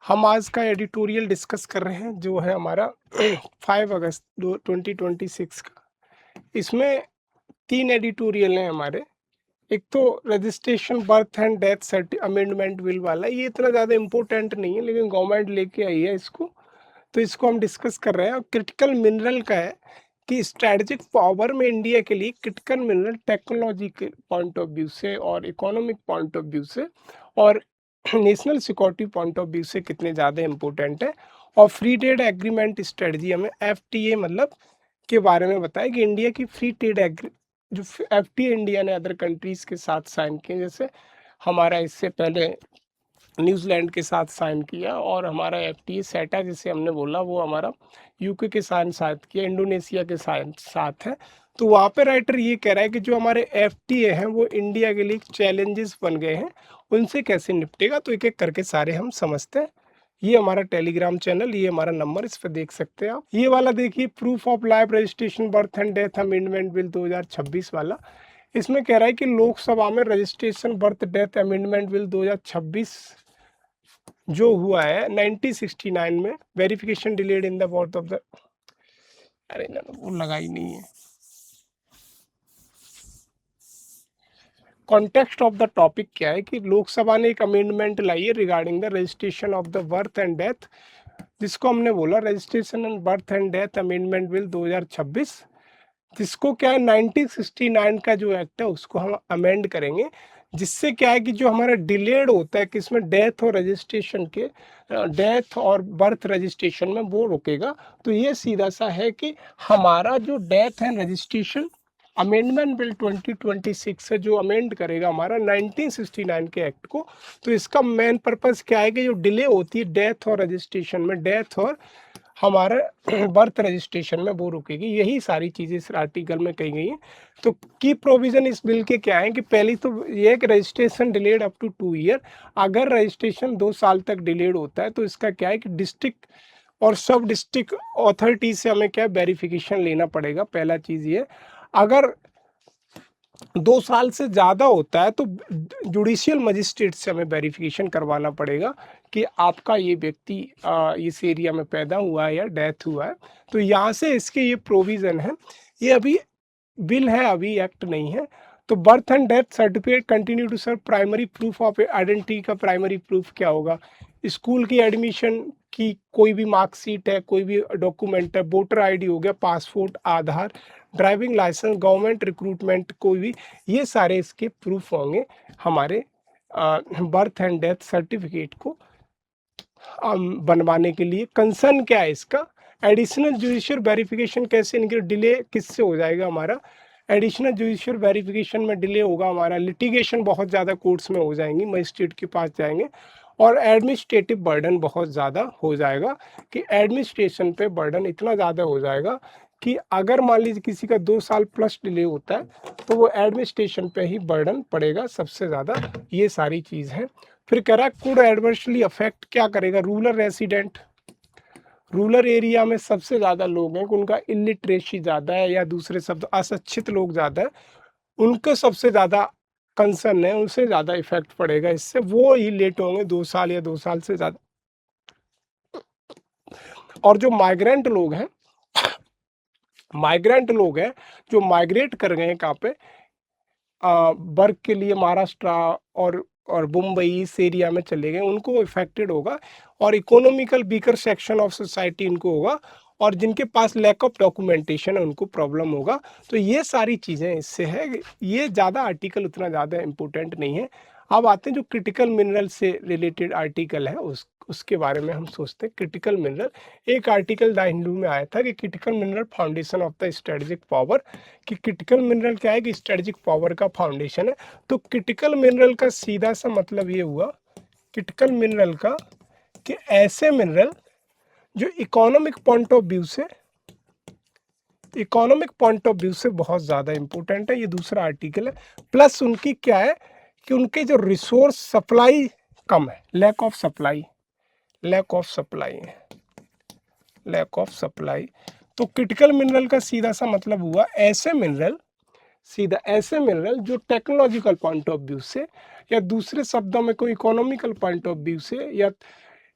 हम आज का एडिटोरियल डिस्कस कर रहे हैं जो है हमारा 5 अगस्त 2026 का। इसमें 3 एडिटोरियल हैं हमारे। एक तो रजिस्ट्रेशन बर्थ एंड डेथ सर्टि अमेंडमेंट बिल वाला, ये इतना ज़्यादा इम्पोर्टेंट नहीं है लेकिन गवर्नमेंट लेके आई है इसको, तो इसको हम डिस्कस कर रहे हैं। और क्रिटिकल मिनरल का है कि स्ट्रेटजिक पावर में इंडिया के लिए क्रिटिकल मिनरल टेक्नोलॉजी के पॉइंट ऑफ व्यू से और इकोनॉमिक पॉइंट ऑफ व्यू से और national security point of view से कितने ज़्यादा इम्पोर्टेंट है। और फ्री ट्रेड एग्रीमेंट स्ट्रेटजी हमें एफटीए मतलब के बारे में बताया कि इंडिया की फ्री ट्रेड एग्री जो एफटीए इंडिया ने अदर कंट्रीज़ के साथ साइन किए, जैसे हमारा इससे पहले न्यूजीलैंड के साथ साइन किया, और हमारा एफटीए सेटा जिसे हमने बोला वो हमारा यूके के साथ किया, इंडोनेशिया के साथ है। तो वहाँ पे राइटर ये कह रहा है कि जो हमारे एफटीए हैं वो इंडिया के लिए चैलेंजेस बन गए हैं, उनसे कैसे निपटेगा। तो एक एक करके सारे हम समझते हैं। ये हमारा टेलीग्राम चैनल, ये हमारा नंबर, इस पर देख सकते हैं आप। ये वाला देखिए, proof of life registration birth and death amendment bill 2026 वाला। इसमें कह रहा है कि लोकसभा में registration birth death amendment bill 2026 जो हुआ है 1969 में, verification delayed in the birth of the, अरे ना वो लगा ही नहीं है। कॉन्टेक्स्ट ऑफ द टॉपिक क्या है कि लोकसभा ने एक अमेंडमेंट लाई है regarding the registration of the birth and death, जिसको हमने बोला registration and birth and death amendment bill 2026, जिसको क्या है 1969 का जो एक्ट है उसको हम अमेंड करेंगे। जिससे क्या है कि जो हमारा डिलेड होता है कि इसमें डेथ और रजिस्ट्रेशन के डेथ और बर्थ रजिस्ट्रेशन में वो रुकेगा। तो ये सीधा सा है कि हमारा जो death and registration amendment bill 2026 है जो अमेंड करेगा हमारा 1969 के एक्ट को। तो इसका मेन पर्पस क्या है कि जो डिले होती है डेथ और रजिस्ट्रेशन में, डेथ और हमारे बर्थ रजिस्ट्रेशन में, वो रुकेगी। यही सारी चीज़ें इस आर्टिकल में कही गई हैं। तो की प्रोविज़न इस बिल के क्या है कि पहली तो ये कि registration delayed up to 2 year. अगर रजिस्ट्रेशन 2 साल तक डिलेड होता है तो इसका क्या है कि डिस्ट्रिक्ट और सब डिस्ट्रिक्ट अथॉरिटी से हमें क्या वेरिफिकेशन लेना पड़ेगा। पहला चीज़ ये, अगर 2 साल से ज़्यादा होता है तो जुडिशियल मजिस्ट्रेट से हमें वेरिफिकेशन करवाना पड़ेगा कि आपका ये व्यक्ति इस एरिया में पैदा हुआ है या डेथ हुआ है। तो यहाँ से इसके ये प्रोविज़न है। ये अभी बिल है, अभी एक्ट नहीं है। तो birth and death certificate continue to serve primary proof of identity का प्राइमरी प्रूफ क्या होगा? स्कूल की एडमिशन की कोई भी मार्कशीट है, कोई भी डॉक्यूमेंट है, वोटर आईडी हो गया, पासपोर्ट, आधार, ड्राइविंग लाइसेंस, गवर्नमेंट रिक्रूटमेंट, कोई भी, ये सारे इसके प्रूफ होंगे हमारे बर्थ एंड डेथ सर्टिफिकेट को बनवाने के लिए। कंसर्न क्या है इसका? एडिशनल जुडिशियल वेरिफिकेशन कैसे, इनके डिले किससे हो जाएगा हमारा? एडिशनल जुडिशियल वेरिफिकेशन में डिले होगा हमारा, लिटिगेशन बहुत ज़्यादा कोर्ट्स में हो जाएंगी, मजिस्ट्रेट के पास जाएंगे, और एडमिनिस्ट्रेटिव बर्डन बहुत ज़्यादा हो जाएगा कि एडमिनिस्ट्रेशन पे बर्डन इतना ज़्यादा हो जाएगा कि अगर मान लीजिए किसी का 2 साल प्लस डिले होता है तो वो एडमिनिस्ट्रेशन पे ही बर्डन पड़ेगा सबसे ज़्यादा। ये सारी चीज़ है। फिर कह रहा है कुड एडवर्सली अफेक्ट, क्या करेगा? रूरल रेसिडेंट, रूरल एरिया में सबसे ज़्यादा लोग हैं, उनका इलिटरेसी ज़्यादा है या दूसरे शब्द अशिक्षित लोग ज़्यादा है, उनको सबसे ज़्यादा कंसर्न है, उनसे ज़्यादा इफेक्ट पड़ेगा इससे। वो ही लेट होंगे 2 साल या 2 साल से ज़्यादा। और जो माइग्रेंट लोग हैं जो माइग्रेट कर गए हैं कहाँ पे, वर्क के लिए महाराष्ट्र और मुंबई इस एरिया में चले गए, उनको इफेक्टेड होगा। और economical weaker section of society इनको होगा, और जिनके पास लैक ऑफ डॉक्यूमेंटेशन है उनको प्रॉब्लम होगा। तो ये सारी चीज़ें इससे है। ये ज़्यादा आर्टिकल उतना ज़्यादा इम्पोर्टेंट नहीं है। अब आते हैं जो क्रिटिकल मिनरल से रिलेटेड आर्टिकल है उसके बारे में हम सोचते हैं। क्रिटिकल मिनरल, एक आर्टिकल द हिंदू में आया था कि critical mineral foundation of the strategic power, कि क्रिटिकल मिनरल क्या है कि स्ट्रेटेजिक पावर का फाउंडेशन है। तो क्रिटिकल मिनरल का सीधा सा मतलब ये हुआ, क्रिटिकल मिनरल का, कि ऐसे मिनरल जो इकोनॉमिक पॉइंट ऑफ व्यू से बहुत ज़्यादा इंपॉर्टेंट है। ये दूसरा आर्टिकल है। प्लस उनकी क्या है कि उनके जो रिसोर्स सप्लाई कम है, लैक ऑफ सप्लाई। तो क्रिटिकल मिनरल का सीधा सा मतलब हुआ ऐसे मिनरल जो टेक्नोलॉजिकल पॉइंट ऑफ व्यू से, या दूसरे शब्दों में कोई इकोनॉमिकल पॉइंट ऑफ व्यू से, या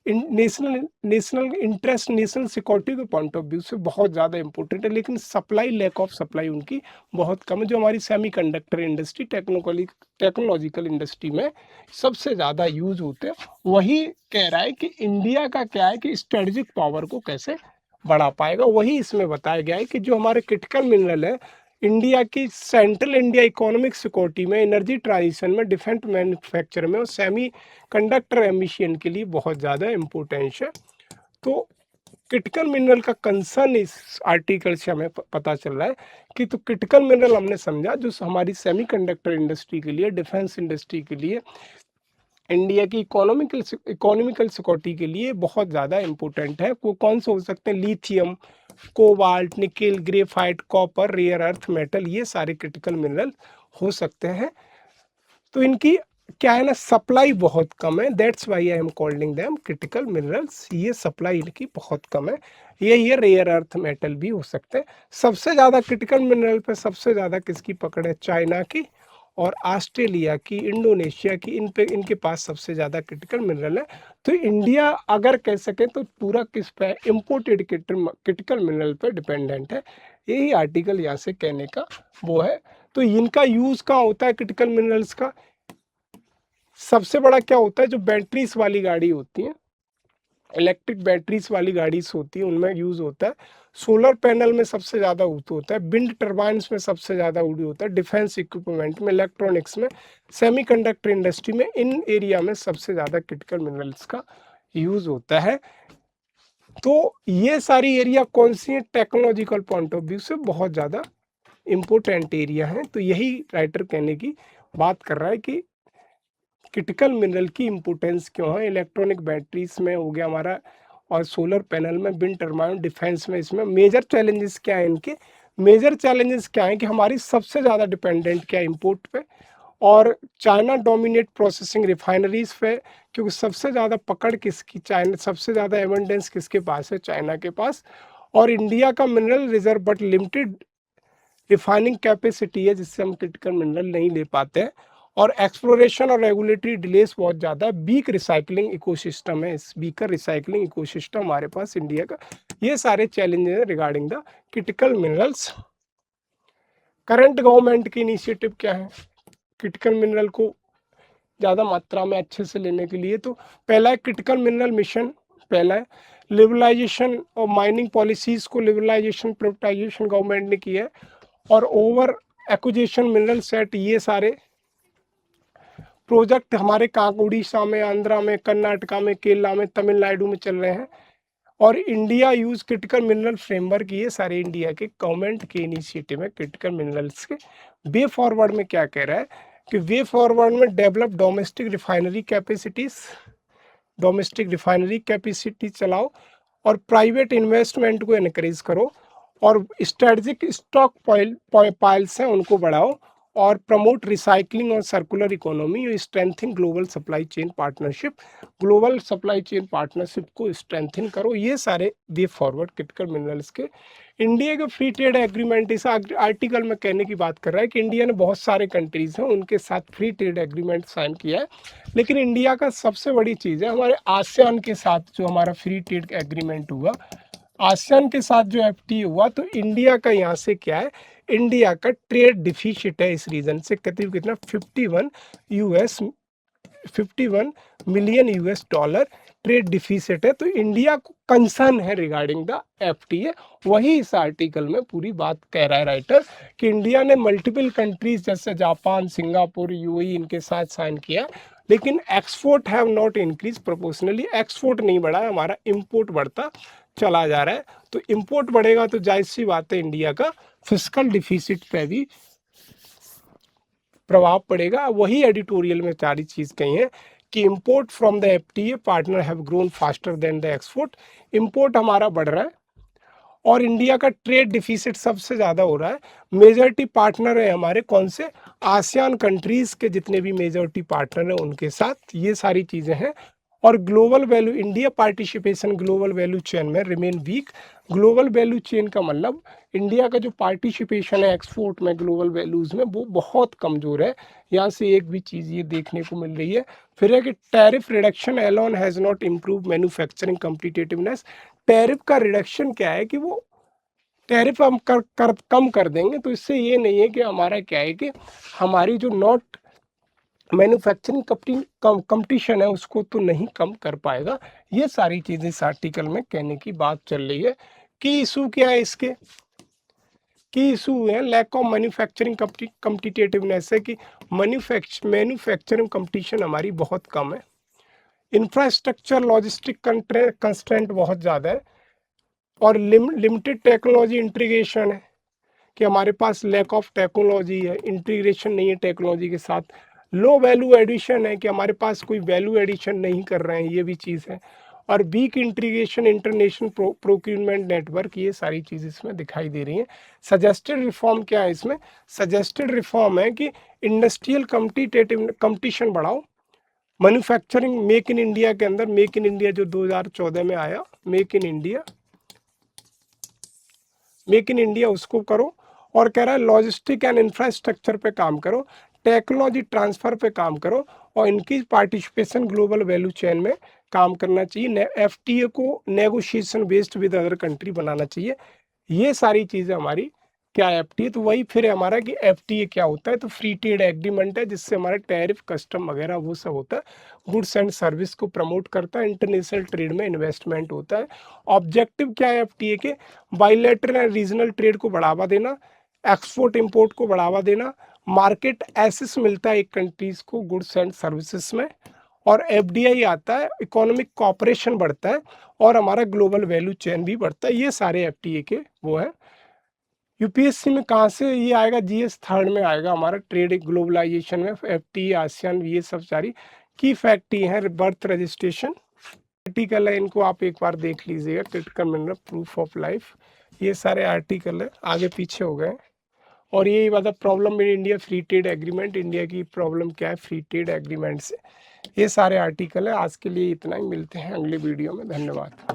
national national interest, national security के पॉइंट ऑफ व्यू से बहुत ज़्यादा इंपॉर्टेंट है, लेकिन सप्लाई, लैक ऑफ सप्लाई उनकी बहुत कम है। जो हमारी सेमीकंडक्टर इंडस्ट्री, टेक्नोलॉजिकल इंडस्ट्री में सबसे ज़्यादा यूज होते हैं, वही कह रहा है कि इंडिया का क्या है कि स्ट्रेटजिक पावर को कैसे बढ़ा पाएगा। वही इसमें बताया गया है कि जो हमारे क्रिटिकल मिनरल है, इंडिया की सेंट्रल इंडिया इकोनॉमिक सिक्योरिटी में, एनर्जी ट्रांजिशन में, डिफेंस मैन्युफैक्चर में और सेमी कंडक्टर एमिशन के लिए बहुत ज़्यादा इम्पोर्टेंस है। तो क्रिटिकल मिनरल का कंसर्न इस आर्टिकल से हमें पता चल रहा है कि तो क्रिटिकल मिनरल हमने समझा जो हमारी सेमीकंडक्टर इंडस्ट्री के लिए, डिफेंस इंडस्ट्री के लिए, इंडिया की इकोनॉमिकल सिक्योरिटी के लिए बहुत ज़्यादा इम्पोर्टेंट है। वो कौन से हो सकते हैं? Lithium, cobalt, nickel, graphite, copper, rare earth metal, ये सारे क्रिटिकल मिनरल हो सकते हैं। तो इनकी क्या है ना, सप्लाई बहुत कम है, that's why I am calling them critical minerals. ये सप्लाई इनकी बहुत कम है। ये रेयर अर्थ मेटल भी हो सकते हैं। सबसे ज़्यादा क्रिटिकल मिनरल पे सबसे ज़्यादा किसकी पकड़ है? चाइना की और ऑस्ट्रेलिया की, इंडोनेशिया की, इन पे, इनके पास सबसे ज़्यादा क्रिटिकल मिनरल है। तो इंडिया अगर कह सके तो पूरा किस पे? इम्पोर्टेड क्रिटिकल मिनरल पे डिपेंडेंट है। यही आर्टिकल यहाँ से कहने का वो है। तो इनका यूज़ कहाँ होता है क्रिटिकल मिनरल्स का? सबसे बड़ा क्या होता है, जो बैटरीज वाली गाड़ी होती है, इलेक्ट्रिक बैटरीज वाली गाड़ीज होती है, उनमें यूज होता है। सोलर पैनल में सबसे ज़्यादा यूज होता है, विंड टर्बाइन्स में सबसे ज़्यादा यूज होता है, डिफेंस इक्विपमेंट में, इलेक्ट्रॉनिक्स में, सेमीकंडक्टर इंडस्ट्री में, इन एरिया में सबसे ज़्यादा क्रिटिकल मिनरल्स का यूज होता है। तो ये सारी एरिया कौन सी है? टेक्नोलॉजिकल पॉइंट ऑफ व्यू से बहुत ज़्यादा इम्पोर्टेंट एरिया है। तो यही राइटर कहने की बात कर रहा है कि क्रिटिकल मिनरल की इम्पोर्टेंस क्यों है। इलेक्ट्रॉनिक बैटरीज में हो गया हमारा, और सोलर पैनल में, विंड टर्बाइन, डिफेंस में। इसमें मेजर चैलेंजेस क्या है इनके? मेजर चैलेंजेस क्या है कि हमारी सबसे ज़्यादा डिपेंडेंट क्या है? इम्पोर्ट पे, और चाइना डोमिनेट प्रोसेसिंग रिफाइनरीज पे, क्योंकि सबसे ज़्यादा पकड़ किसकी? चाइना, सबसे ज़्यादा एविडेंस किसके पास है? चाइना के पास। और इंडिया का mineral reserve but limited refining capacity है, जिससे हम क्रिटिकल मिनरल नहीं ले पाते हैं। और एक्सप्लोरेशन और रेगुलेटरी डिलेस बहुत ज़्यादा है। वीक रिसाइकलिंग इकोसिस्टम है, इस वीकर रिसाइकलिंग इकोसिस्टम हमारे पास इंडिया का। ये सारे चैलेंजेस हैं regarding the critical minerals. Current government की इनिशिएटिव क्या है क्रिटिकल मिनरल को ज़्यादा मात्रा में अच्छे से लेने के लिए? तो पहला है क्रिटिकल मिनरल मिशन। पहला है लिबरलाइजेशन और माइनिंग पॉलिसीज़ को लिबरलाइजेशन, प्राइवेटाइजेशन गवर्नमेंट ने किया है। और ओवर एक्विजिशन मिनरल सेट, ये सारे प्रोजेक्ट हमारे कहाँ? उड़ीसा में, आंध्रा में, कर्नाटका में, केरला में, तमिलनाडु में चल रहे हैं। और India use critical mineral framework, ये सारे इंडिया के गवर्नमेंट के इनिशिएटिव है क्रिटिकल मिनरल्स के। वे फॉरवर्ड में क्या कह रहा है कि वे फॉरवर्ड में develop domestic refinery capacities, domestic refinery capacity चलाओ, और प्राइवेट इन्वेस्टमेंट को इनक्रेज करो, और स्ट्रेटजिक स्टॉक पाइल्स हैं उनको बढ़ाओ, और प्रमोट रिसाइकलिंग और circular economy, strengthening global supply chain partnership, global supply chain partnership को स्ट्रेंथिन करो। ये सारे वे फॉरवर्ड क्रिटिकल मिनरल्स के। इंडिया का फ्री ट्रेड एग्रीमेंट, इस आर्टिकल में कहने की बात कर रहा है कि इंडिया ने बहुत सारे कंट्रीज हैं उनके साथ फ्री ट्रेड एग्रीमेंट साइन किया है, लेकिन इंडिया का सबसे बड़ी चीज़ है हमारे आसियान के साथ जो हमारा फ्री ट्रेड एग्रीमेंट हुआ, आसियान के साथ जो एफटी हुआ, तो इंडिया का यहाँ से क्या है? इंडिया का ट्रेड डिफिसिट है इस रीजन से, करीब कितना? 51 million US dollar trade deficit है। तो इंडिया को कंसर्न है रिगार्डिंग द एफटीए। वही इस आर्टिकल में पूरी बात कह रहा है राइटर कि इंडिया ने मल्टीपल कंट्रीज जैसे जापान, सिंगापुर, यूएई, इनके साथ साइन किया, लेकिन export have not increase proportionally. Export नहीं बढ़ा है हमारा, इंपोर्ट बढ़ता चला जा रहा है। तो इंपोर्ट बढ़ेगा तो जाहिर सी बात है इंडिया का फिस्कल डिफिसिट पे भी प्रभाव पड़ेगा। वही एडिटोरियल में सारी चीज़ कही है कि import from the FTA partner have grown faster than the export. Import हमारा बढ़ रहा है और इंडिया का ट्रेड डिफिसिट सबसे ज़्यादा हो रहा है। मेजॉरिटी पार्टनर है हमारे कौन से? आसियान कंट्रीज़ के जितने भी मेजॉरिटी पार्टनर हैं उनके साथ, ये सारी चीज़ें हैं। और global value India participation global value chain में remain weak. Global value chain का मतलब इंडिया का जो पार्टिसिपेशन है एक्सपोर्ट में ग्लोबल वैल्यूज़ में वो बहुत कमज़ोर है। यहाँ से एक भी चीज़ ये देखने को मिल रही है। फिर है कि tariff reduction alone has not improve manufacturing competitiveness. Tariff का रिडक्शन क्या है कि वो टैरिफ हम कम कर देंगे तो इससे ये नहीं है कि हमारा क्या है कि हमारी जो नॉट मैन्युफैक्चरिंग कंपटीशन है उसको तो नहीं कम कर पाएगा। ये सारी चीज़ें इस आर्टिकल में कहने की बात चल रही है। कि इशू क्या है इसके की इशू है लैक ऑफ मैन्युफैक्चरिंग कम्पिटिटिवनेस है कि मैन्युफैक्चरिंग कंपटीशन हमारी बहुत कम है। इंफ्रास्ट्रक्चर लॉजिस्टिक कंस्ट्रेंट बहुत ज़्यादा है और लिमिटेड टेक्नोलॉजी इंटीग्रेशन है कि हमारे पास लैक ऑफ टेक्नोलॉजी है, इंटीग्रेशन नहीं है टेक्नोलॉजी के साथ। लो वैल्यू एडिशन है कि हमारे पास कोई वैल्यू एडिशन नहीं कर रहे हैं, ये भी चीज़ है। और weak integration international procurement network, ये सारी चीज़ इसमें दिखाई दे रही हैं। सजेस्टेड रिफॉर्म क्या है इसमें? सजेस्टेड रिफॉर्म है कि इंडस्ट्रियल कंपटीशन बढ़ाओ, मैन्युफैक्चरिंग मेक इन इंडिया के अंदर, मेक इन इंडिया जो 2014 में आया, मेक इन इंडिया उसको करो। और कह रहा है लॉजिस्टिक एंड इंफ्रास्ट्रक्चर पे काम करो, टेक्नोलॉजी ट्रांसफ़र पे काम करो और इनकी पार्टिसिपेशन ग्लोबल वैल्यू चेन में काम करना चाहिए। एफटीए को negotiation based with other country बनाना चाहिए। ये सारी चीज़ें हमारी क्या है एफटीए। तो वही फिर हमारा कि एफटीए क्या होता है, तो फ्री ट्रेड एग्रीमेंट है जिससे हमारा टैरिफ कस्टम वगैरह वो सब होता है। गुड्स एंड सर्विस को प्रमोट करता है, इंटरनेशनल ट्रेड में इन्वेस्टमेंट होता है। ऑब्जेक्टिव क्या है एफटीए के? बाइलेटरल एंड रीजनल ट्रेड को बढ़ावा देना, एक्सपोर्ट इंपोर्ट को बढ़ावा देना, मार्केट एक्सेस मिलता है एक कंट्रीज को गुड्स एंड सर्विसेज में, और एफडीआई आता है, इकोनॉमिक कॉपरेशन बढ़ता है और हमारा ग्लोबल वैल्यू चेन भी बढ़ता है। ये सारे एफटीए के वो है। यूपीएससी में कहाँ से ये आएगा? जीएस थर्ड में आएगा हमारा, ट्रेड ग्लोबलाइजेशन में एफटीए आसियान, ये सब सारी की फैक्ट ही है। बर्थ रजिस्ट्रेशन आर्टिकल है, इनको आप एक बार देख लीजिएगा। Critical mineral, proof of life, ये सारे आर्टिकल है, आगे पीछे हो गए। और यही वाला problem in India free trade agreement, India की प्रॉब्लम क्या है फ्री ट्रेड एग्रीमेंट से, ये सारे आर्टिकल है। आज के लिए इतना ही, मिलते हैं अगले वीडियो में, धन्यवाद।